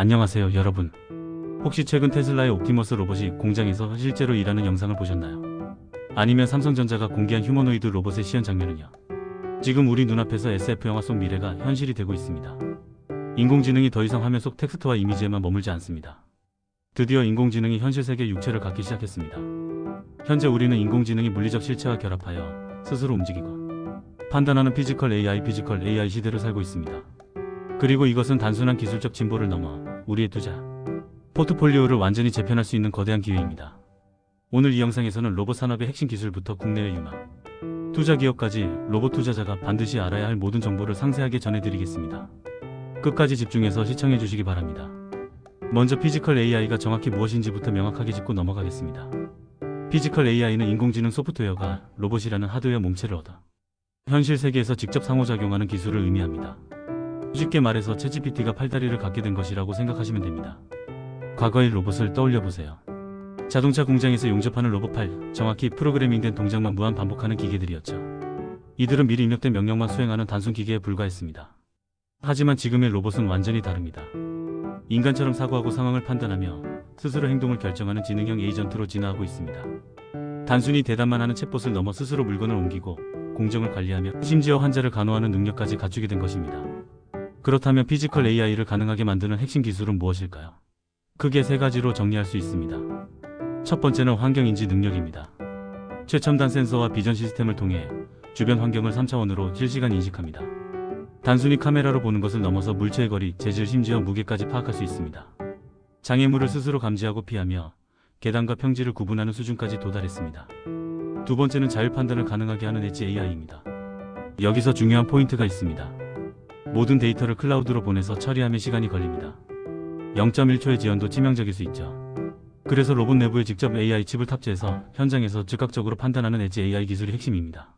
안녕하세요, 여러분. 혹시 최근 테슬라의 옵티머스 로봇이 공장에서 실제로 일하는 영상을 보셨나요? 아니면 삼성전자가 공개한 휴머노이드 로봇의 시연 장면은요? 지금 우리 눈앞에서 SF 영화 속 미래가 현실이 되고 있습니다. 인공지능이 더 이상 화면 속 텍스트와 이미지에만 머물지 않습니다. 드디어 인공지능이 현실 세계 육체를 갖기 시작했습니다. 현재 우리는 인공지능이 물리적 실체와 결합하여 스스로 움직이고 판단하는 피지컬 AI 시대를 살고 있습니다. 그리고 이것은 단순한 기술적 진보를 넘어 우리의 투자, 포트폴리오를 완전히 재편할 수 있는 거대한 기회입니다. 오늘 이 영상에서는 로봇 산업의 핵심 기술부터 국내외 유망, 투자 기업까지 로봇 투자자가 반드시 알아야 할 모든 정보를 상세하게 전해드리겠습니다. 끝까지 집중해서 시청해 주시기 바랍니다. 먼저 피지컬 AI가 정확히 무엇인지부터 명확하게 짚고 넘어가겠습니다. 피지컬 AI는 인공지능 소프트웨어가 로봇이라는 하드웨어 몸체를 얻어 현실 세계에서 직접 상호작용하는 기술을 의미합니다. 쉽게 말해서 챗GPT가 팔다리를 갖게 된 것이라고 생각하시면 됩니다. 과거의 로봇을 떠올려보세요. 자동차 공장에서 용접하는 로봇팔, 정확히 프로그래밍된 동작만 무한 반복하는 기계들이었죠. 이들은 미리 입력된 명령만 수행하는 단순 기계에 불과했습니다. 하지만 지금의 로봇은 완전히 다릅니다. 인간처럼 사고하고 상황을 판단하며 스스로 행동을 결정하는 지능형 에이전트로 진화하고 있습니다. 단순히 대답만 하는 챗봇을 넘어 스스로 물건을 옮기고 공정을 관리하며 심지어 환자를 간호하는 능력까지 갖추게 된 것입니다. 그렇다면 피지컬 AI를 가능하게 만드는 핵심 기술은 무엇일까요? 크게 세 가지로 정리할 수 있습니다. 첫 번째는 환경인지 능력입니다. 최첨단 센서와 비전 시스템을 통해 주변 환경을 3차원으로 실시간 인식합니다. 단순히 카메라로 보는 것을 넘어서 물체의 거리, 재질, 심지어 무게까지 파악할 수 있습니다. 장애물을 스스로 감지하고 피하며 계단과 평지를 구분하는 수준까지 도달했습니다. 두 번째는 자율 판단을 가능하게 하는 엣지 AI입니다. 여기서 중요한 포인트가 있습니다. 모든 데이터를 클라우드로 보내서 처리하면 시간이 걸립니다. 0.1초의 지연도 치명적일 수 있죠. 그래서 로봇 내부에 직접 AI 칩을 탑재해서 현장에서 즉각적으로 판단하는 엣지 AI 기술이 핵심입니다.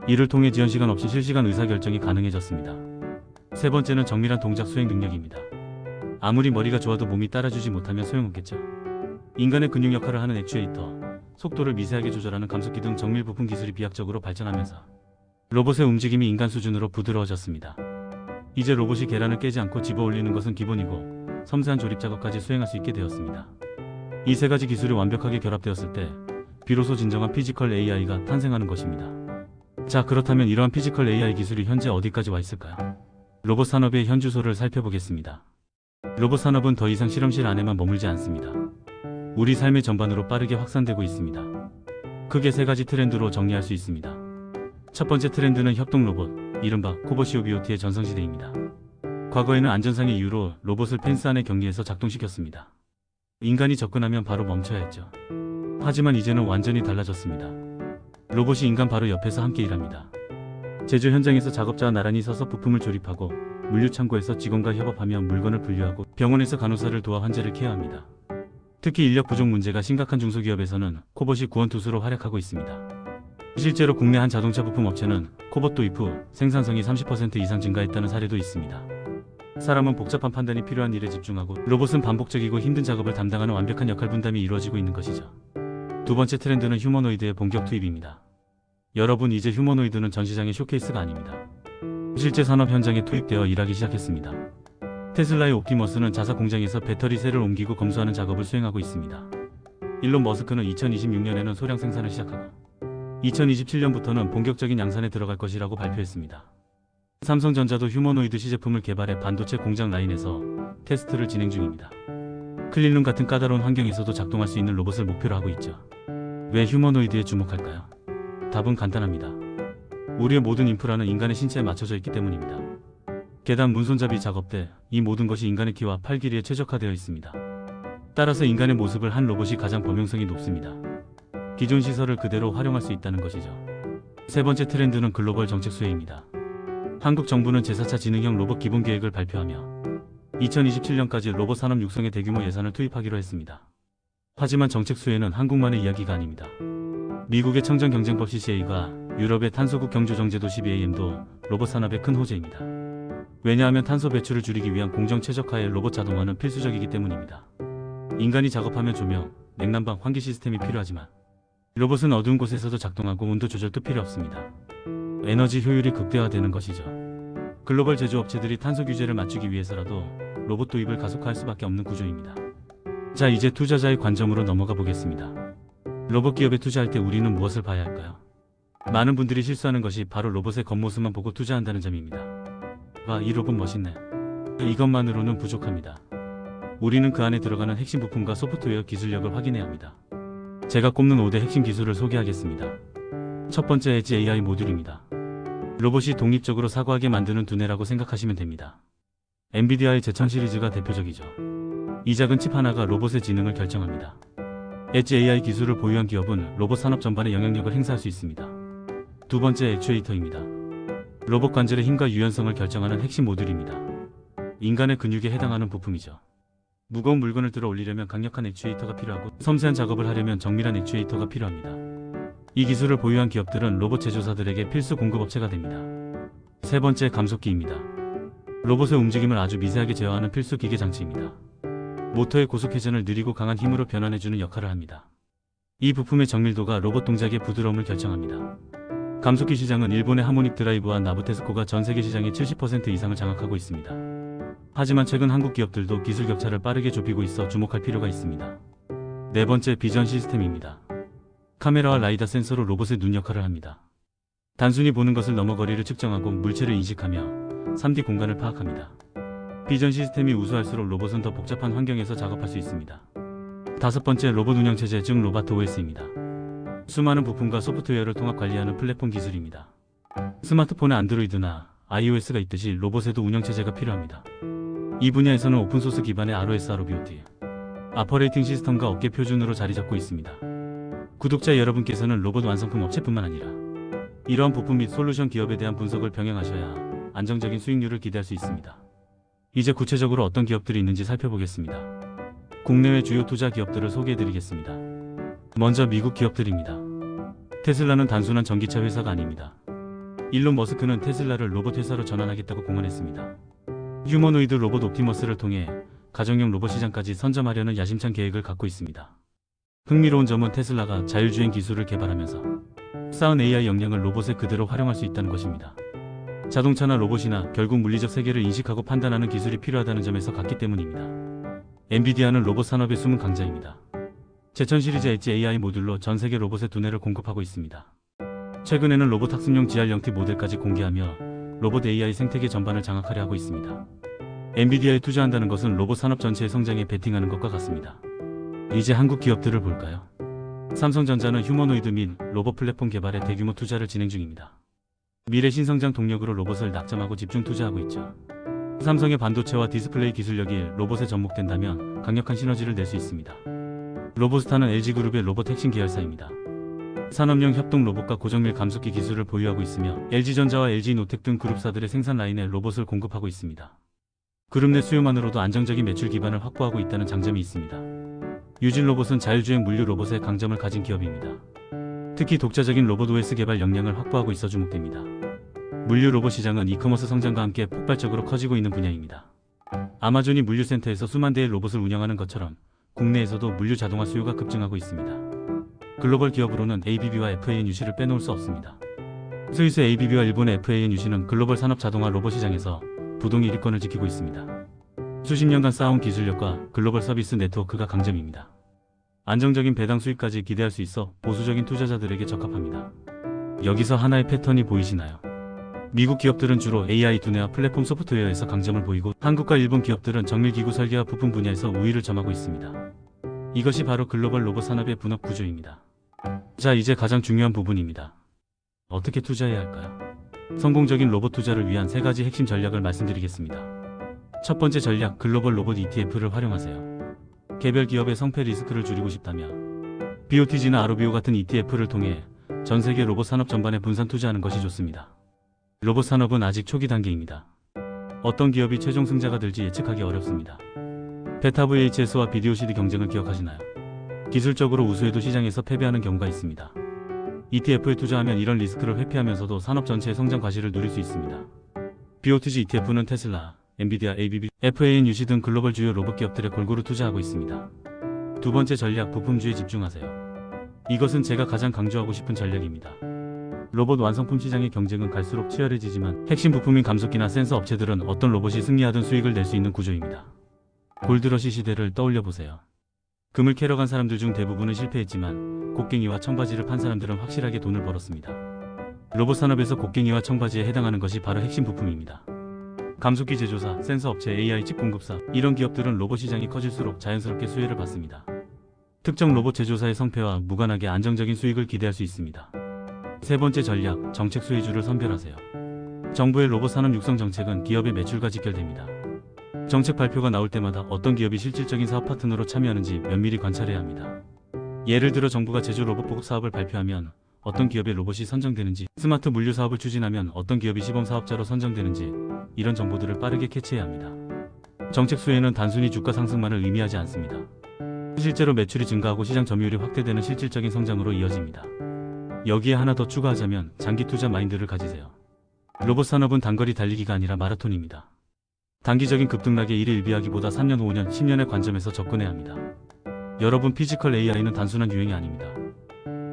이를 통해 지연 시간 없이 실시간 의사결정이 가능해졌습니다. 세 번째는 정밀한 동작 수행 능력입니다. 아무리 머리가 좋아도 몸이 따라주지 못하면 소용없겠죠. 인간의 근육 역할을 하는 액추에이터, 속도를 미세하게 조절하는 감속기 등 정밀 부품 기술이 비약적으로 발전하면서 로봇의 움직임이 인간 수준으로 부드러워졌습니다. 이제 로봇이 계란을 깨지 않고 집어 올리는 것은 기본이고 섬세한 조립 작업까지 수행할 수 있게 되었습니다. 이 세 가지 기술이 완벽하게 결합되었을 때 비로소 진정한 피지컬 AI가 탄생하는 것입니다. 자, 그렇다면 이러한 피지컬 AI 기술이 현재 어디까지 와 있을까요? 로봇 산업의 현주소를 살펴보겠습니다. 로봇 산업은 더 이상 실험실 안에만 머물지 않습니다. 우리 삶의 전반으로 빠르게 확산되고 있습니다. 크게 세 가지 트렌드로 정리할 수 있습니다. 첫 번째 트렌드는 협동 로봇, 이른바 코봇이오 BOT의 전성시대입니다. 과거에는 안전상의 이유로 로봇을 펜스 안에 격리해서 작동시켰습니다. 인간이 접근하면 바로 멈춰야 했죠. 하지만 이제는 완전히 달라졌습니다. 로봇이 인간 바로 옆에서 함께 일합니다. 제조 현장에서 작업자와 나란히 서서 부품을 조립하고 물류창고에서 직원과 협업하며 물건을 분류하고 병원에서 간호사를 도와 환자를 케어합니다. 특히 인력 부족 문제가 심각한 중소기업에서는 코봇이 구원투수로 활약하고 있습니다. 실제로 국내 한 자동차 부품 업체는 코봇 도입 후 생산성이 30% 이상 증가했다는 사례도 있습니다. 사람은 복잡한 판단이 필요한 일에 집중하고 로봇은 반복적이고 힘든 작업을 담당하는 완벽한 역할 분담이 이루어지고 있는 것이죠. 두 번째 트렌드는 휴머노이드의 본격 투입입니다. 여러분, 이제 휴머노이드는 전시장의 쇼케이스가 아닙니다. 실제 산업 현장에 투입되어 일하기 시작했습니다. 테슬라의 옵티머스는 자사 공장에서 배터리 셀을 옮기고 검수하는 작업을 수행하고 있습니다. 일론 머스크는 2026년에는 소량 생산을 시작하고 2027년부터는 본격적인 양산에 들어갈 것이라고 발표했습니다. 삼성전자도 휴머노이드 시제품을 개발해 반도체 공장 라인에서 테스트를 진행 중입니다. 클린룸 같은 까다로운 환경에서도 작동할 수 있는 로봇을 목표로 하고 있죠. 왜 휴머노이드에 주목할까요? 답은 간단합니다. 우리의 모든 인프라는 인간의 신체에 맞춰져 있기 때문입니다. 계단, 문손잡이 작업대, 이 모든 것이 인간의 키와 팔 길이에 최적화되어 있습니다. 따라서 인간의 모습을 한 로봇이 가장 범용성이 높습니다. 기존 시설을 그대로 활용할 수 있다는 것이죠. 세 번째 트렌드는 글로벌 정책 수혜입니다. 한국 정부는 제4차 지능형 로봇 기본 계획을 발표하며 2027년까지 로봇 산업 육성에 대규모 예산을 투입하기로 했습니다. 하지만 정책 수혜는 한국만의 이야기가 아닙니다. 미국의 청정경쟁법 CCA가 유럽의 탄소국 경조정제도 CBAM도 로봇 산업의 큰 호재입니다. 왜냐하면 탄소 배출을 줄이기 위한 공정 최적화의 로봇 자동화는 필수적이기 때문입니다. 인간이 작업하면 조명, 냉난방, 환기 시스템이 필요하지만 로봇은 어두운 곳에서도 작동하고 온도 조절도 필요 없습니다. 에너지 효율이 극대화되는 것이죠. 글로벌 제조업체들이 탄소 규제를 맞추기 위해서라도 로봇 도입을 가속화할 수밖에 없는 구조입니다. 자, 이제 투자자의 관점으로 넘어가 보겠습니다. 로봇 기업에 투자할 때 우리는 무엇을 봐야 할까요? 많은 분들이 실수하는 것이 바로 로봇의 겉모습만 보고 투자한다는 점입니다. 와, 이 로봇 멋있네. 이것만으로는 부족합니다. 우리는 그 안에 들어가는 핵심 부품과 소프트웨어 기술력을 확인해야 합니다. 제가 꼽는 5대 핵심 기술을 소개하겠습니다. 첫 번째, 엣지 AI 모듈입니다. 로봇이 독립적으로 사고하게 만드는 두뇌라고 생각하시면 됩니다. 엔비디아의 제천 시리즈가 대표적이죠. 이 작은 칩 하나가 로봇의 지능을 결정합니다. 엣지 AI 기술을 보유한 기업은 로봇 산업 전반에 영향력을 행사할 수 있습니다. 두 번째, 액추에이터입니다. 로봇 관절의 힘과 유연성을 결정하는 핵심 모듈입니다. 인간의 근육에 해당하는 부품이죠. 무거운 물건을 들어 올리려면 강력한 액추에이터가 필요하고, 섬세한 작업을 하려면 정밀한 액추에이터가 필요합니다. 이 기술을 보유한 기업들은 로봇 제조사들에게 필수 공급업체가 됩니다. 세 번째, 감속기입니다. 로봇의 움직임을 아주 미세하게 제어하는 필수 기계 장치입니다. 모터의 고속 회전을 느리고 강한 힘으로 변환해주는 역할을 합니다. 이 부품의 정밀도가 로봇 동작의 부드러움을 결정합니다. 감속기 시장은 일본의 하모닉 드라이브와 나부테스코가 전 세계 시장의 70% 이상을 장악하고 있습니다. 하지만 최근 한국 기업들도 기술 격차를 빠르게 좁히고 있어 주목할 필요가 있습니다. 네 번째, 비전 시스템입니다. 카메라와 라이다 센서로 로봇의 눈 역할을 합니다. 단순히 보는 것을 넘어 거리를 측정하고 물체를 인식하며 3D 공간을 파악합니다. 비전 시스템이 우수할수록 로봇은 더 복잡한 환경에서 작업할 수 있습니다. 다섯 번째, 로봇 운영체제 즉 로바트 OS입니다. 수많은 부품과 소프트웨어를 통합 관리하는 플랫폼 기술입니다. 스마트폰에 안드로이드나 iOS가 있듯이 로봇에도 운영체제가 필요합니다. 이 분야에서는 오픈소스 기반의 ROS, ROBOT, 아퍼레이팅 시스템과 업계 표준으로 자리 잡고 있습니다. 구독자 여러분께서는 로봇 완성품 업체뿐만 아니라 이러한 부품 및 솔루션 기업에 대한 분석을 병행하셔야 안정적인 수익률을 기대할 수 있습니다. 이제 구체적으로 어떤 기업들이 있는지 살펴보겠습니다. 국내외 주요 투자 기업들을 소개해드리겠습니다. 먼저 미국 기업들입니다. 테슬라는 단순한 전기차 회사가 아닙니다. 일론 머스크는 테슬라를 로봇 회사로 전환하겠다고 공언했습니다. 휴머노이드 로봇 옵티머스를 통해 가정용 로봇 시장까지 선점하려는 야심찬 계획을 갖고 있습니다. 흥미로운 점은 테슬라가 자율주행 기술을 개발하면서 쌓은 AI 역량을 로봇에 그대로 활용할 수 있다는 것입니다. 자동차나 로봇이나 결국 물리적 세계를 인식하고 판단하는 기술이 필요하다는 점에서 같기 때문입니다. 엔비디아는 로봇 산업의 숨은 강자입니다. 제천 시리즈 엣지 AI 모듈로 전 세계 로봇의 두뇌를 공급하고 있습니다. 최근에는 로봇 학습용 GR0T 모델까지 공개하며 로봇 AI 생태계 전반을 장악하려 하고 있습니다. 엔비디아에 투자한다는 것은 로봇 산업 전체의 성장에 베팅하는 것과 같습니다. 이제 한국 기업들을 볼까요? 삼성전자는 휴머노이드 및 로봇 플랫폼 개발에 대규모 투자를 진행 중입니다. 미래 신성장 동력으로 로봇을 낙점하고 집중 투자하고 있죠. 삼성의 반도체와 디스플레이 기술력이 로봇에 접목된다면 강력한 시너지를 낼 수 있습니다. 로보스타는 LG그룹의 로봇 핵심 계열사입니다. 산업용 협동 로봇과 고정밀 감속기 기술을 보유하고 있으며 LG전자와 LG노텍 등 그룹사들의 생산 라인에 로봇을 공급하고 있습니다. 그룹 내 수요만으로도 안정적인 매출 기반을 확보하고 있다는 장점이 있습니다. 유진로봇은 자율주행 물류 로봇의 강점을 가진 기업입니다. 특히 독자적인 로봇 OS 개발 역량을 확보하고 있어 주목됩니다. 물류 로봇 시장은 이커머스 성장과 함께 폭발적으로 커지고 있는 분야입니다. 아마존이 물류센터에서 수만 대의 로봇을 운영하는 것처럼 국내에서도 물류 자동화 수요가 급증하고 있습니다. 글로벌 기업으로는 ABB와 FANUC를 빼놓을 수 없습니다. 스위스 ABB와 일본의 FANUC는 글로벌 산업 자동화 로봇 시장에서 부동 1위권을 지키고 있습니다. 수십 년간 쌓아온 기술력과 글로벌 서비스 네트워크가 강점입니다. 안정적인 배당 수익까지 기대할 수 있어 보수적인 투자자들에게 적합합니다. 여기서 하나의 패턴이 보이시나요? 미국 기업들은 주로 AI 두뇌와 플랫폼 소프트웨어에서 강점을 보이고 한국과 일본 기업들은 정밀기구 설계와 부품 분야에서 우위를 점하고 있습니다. 이것이 바로 글로벌 로봇 산업의 분업 구조입니다. 자, 이제 가장 중요한 부분입니다. 어떻게 투자해야 할까요? 성공적인 로봇 투자를 위한 3가지 핵심 전략을 말씀드리겠습니다. 첫 번째 전략, 글로벌 로봇 ETF를 활용하세요. 개별 기업의 성패 리스크를 줄이고 싶다면 BOTG나 ROBO 같은 ETF를 통해 전 세계 로봇 산업 전반에 분산 투자하는 것이 좋습니다. 로봇 산업은 아직 초기 단계입니다. 어떤 기업이 최종 승자가 될지 예측하기 어렵습니다. 베타 VHS와 비디오 CD 경쟁을 기억하시나요? 기술적으로 우수해도 시장에서 패배하는 경우가 있습니다. ETF에 투자하면 이런 리스크를 회피하면서도 산업 전체의 성장 과실을 누릴 수 있습니다. BOTG ETF는 테슬라, 엔비디아, ABB, FANUC 등 글로벌 주요 로봇 기업들에 골고루 투자하고 있습니다. 두 번째 전략, 부품주에 집중하세요. 이것은 제가 가장 강조하고 싶은 전략입니다. 로봇 완성품 시장의 경쟁은 갈수록 치열해지지만 핵심 부품인 감속기나 센서 업체들은 어떤 로봇이 승리하든 수익을 낼 수 있는 구조입니다. 골드러시 시대를 떠올려 보세요. 금을 캐러 간 사람들 중 대부분은 실패했지만 곡괭이와 청바지를 판 사람들은 확실하게 돈을 벌었습니다. 로봇 산업에서 곡괭이와 청바지에 해당하는 것이 바로 핵심 부품입니다. 감속기 제조사, 센서 업체, AI 칩 공급사, 이런 기업들은 로봇 시장이 커질수록 자연스럽게 수혜를 받습니다. 특정 로봇 제조사의 성패와 무관하게 안정적인 수익을 기대할 수 있습니다. 세 번째 전략, 정책 수혜주를 선별하세요. 정부의 로봇 산업 육성 정책은 기업의 매출과 직결됩니다. 정책 발표가 나올 때마다 어떤 기업이 실질적인 사업 파트너로 참여하는지 면밀히 관찰해야 합니다. 예를 들어 정부가 제조 로봇 보급 사업을 발표하면 어떤 기업의 로봇이 선정되는지, 스마트 물류 사업을 추진하면 어떤 기업이 시범 사업자로 선정되는지, 이런 정보들을 빠르게 캐치해야 합니다. 정책 수혜는 단순히 주가 상승만을 의미하지 않습니다. 실제로 매출이 증가하고 시장 점유율이 확대되는 실질적인 성장으로 이어집니다. 여기에 하나 더 추가하자면 장기 투자 마인드를 가지세요. 로봇 산업은 단거리 달리기가 아니라 마라톤입니다. 단기적인 급등락에 이를 일비하기보다 3년, 5년, 10년의 관점에서 접근해야 합니다. 여러분, 피지컬 AI는 단순한 유행이 아닙니다.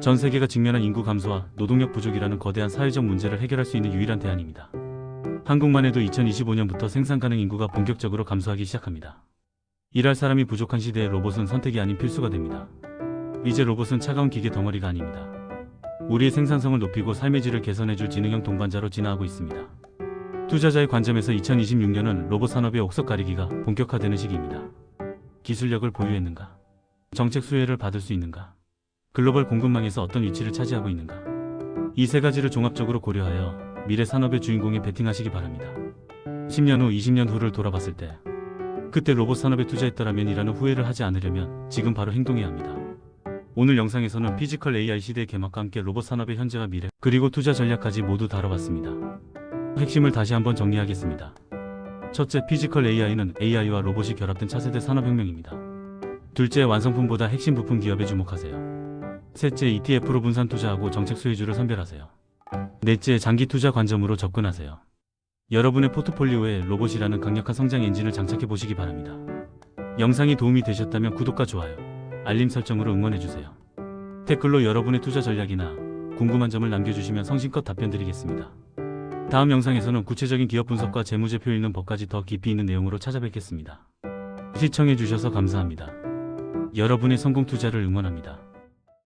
전 세계가 직면한 인구 감소와 노동력 부족이라는 거대한 사회적 문제를 해결할 수 있는 유일한 대안입니다. 한국만 해도 2025년부터 생산 가능 인구가 본격적으로 감소하기 시작합니다. 일할 사람이 부족한 시대에 로봇은 선택이 아닌 필수가 됩니다. 이제 로봇은 차가운 기계 덩어리가 아닙니다. 우리의 생산성을 높이고 삶의 질을 개선해줄 지능형 동반자로 진화하고 있습니다. 투자자의 관점에서 2026년은 로봇 산업의 옥석 가리기가 본격화되는 시기입니다. 기술력을 보유했는가? 정책 수혜를 받을 수 있는가? 글로벌 공급망에서 어떤 위치를 차지하고 있는가? 이 세 가지를 종합적으로 고려하여 미래 산업의 주인공에 베팅하시기 바랍니다. 10년 후, 20년 후를 돌아봤을 때 그때 로봇 산업에 투자했더라면 이라는 후회를 하지 않으려면 지금 바로 행동해야 합니다. 오늘 영상에서는 피지컬 AI 시대의 개막과 함께 로봇 산업의 현재와 미래, 그리고 투자 전략까지 모두 다뤄봤습니다. 핵심을 다시 한번 정리하겠습니다. 첫째, 피지컬 AI는 AI와 로봇이 결합된 차세대 산업혁명입니다. 둘째, 완성품보다 핵심 부품 기업에 주목하세요. 셋째, ETF로 분산 투자하고 정책 수혜주를 선별하세요. 넷째, 장기 투자 관점으로 접근하세요. 여러분의 포트폴리오에 로봇이라는 강력한 성장 엔진을 장착해 보시기 바랍니다. 영상이 도움이 되셨다면 구독과 좋아요, 알림 설정으로 응원해주세요. 댓글로 여러분의 투자 전략이나 궁금한 점을 남겨주시면 성심껏 답변 드리겠습니다. 다음 영상에서는 구체적인 기업 분석과 재무제표 읽는 법까지 더 깊이 있는 내용으로 찾아뵙겠습니다. 시청해주셔서 감사합니다. 여러분의 성공 투자를 응원합니다.